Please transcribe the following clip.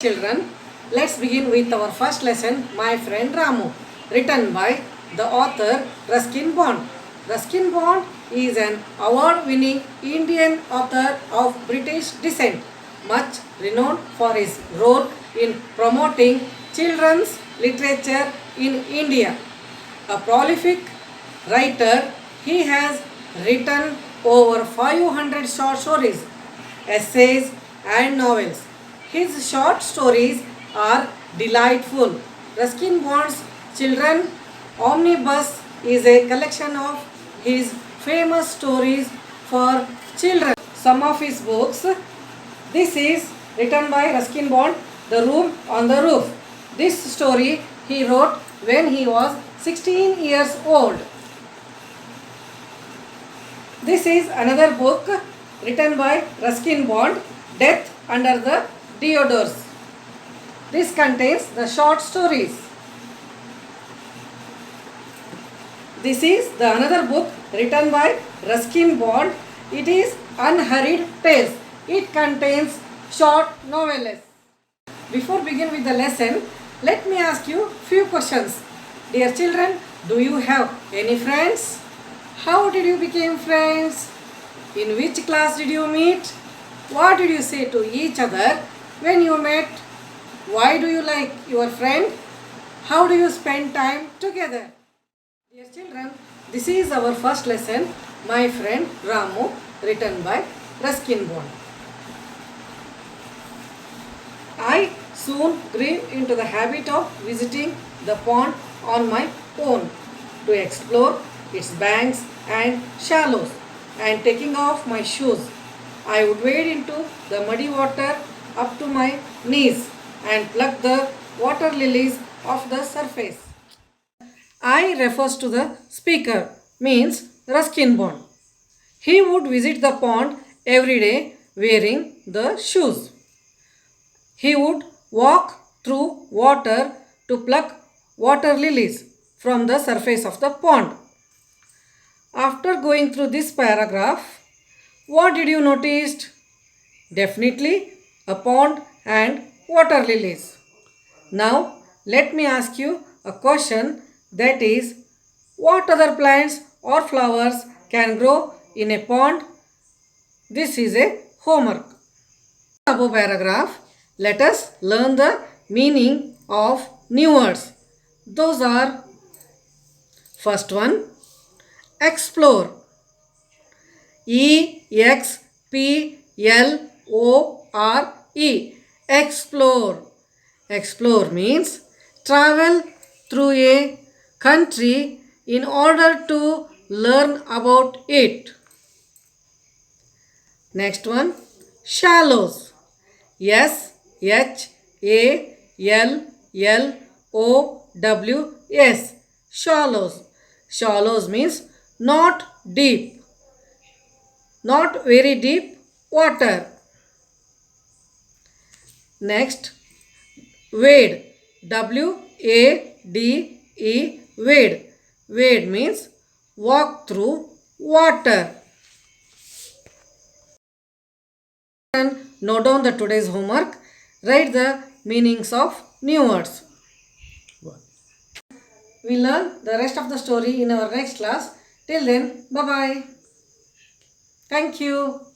Children, let's begin with our first lesson, My Friend Ramu, written by the author Ruskin Bond. Ruskin Bond is an award-winning Indian author of British descent, much renowned for his role in promoting children's literature in India. A prolific writer, he has written over 500 short stories, essays, and novels. His short stories are delightful. Ruskin Bond's Children Omnibus is a collection of his famous stories for children. Some of his books. This is written by Ruskin Bond, The Room on the Roof. This story he wrote when he was 16 years old. This is another book written by Ruskin Bond, Death Under the Deodars. This contains the short stories. This is the another book written by Ruskin Bond. It is Unhurried Tales. It contains short novellas. Before begin with the lesson, let me ask you few questions. Dear children, do you have any friends? How did you become friends? In which class did you meet? What did you say to each other when you met? Why do you like your friend? How do you spend time together? Dear children, this is our first lesson, My Friend Ramu, written by Ruskin Bond. I soon grew into the habit of visiting the pond on my own to explore its banks and shallows, and taking off my shoes, I would wade into the muddy water up to my knees and pluck the water lilies off the surface. I refers to the speaker, means Ruskin Bond. He would visit the pond every day wearing the shoes. He would walk through water to pluck water lilies from the surface of the pond. After going through this paragraph, what did you notice? Definitely a pond and water lilies. Now let me ask you a question, that is, what other plants or flowers can grow in a pond? This is a homework. Above paragraph, let us learn the meaning of new words. Those are, first one, explore. E-X-P-L-O-R-E. Explore. Explore means travel through a country in order to learn about it. Next one, shallows. S-H-A-L-L-O-W-S. Shallows. Shallows means not deep, not very deep water. Next, wade. W-A-D-E. Wade. Wade means walk through water. And note down the today's homework. Write the meanings of new words. We learn the rest of the story in our next class. Till then, bye-bye. Thank you.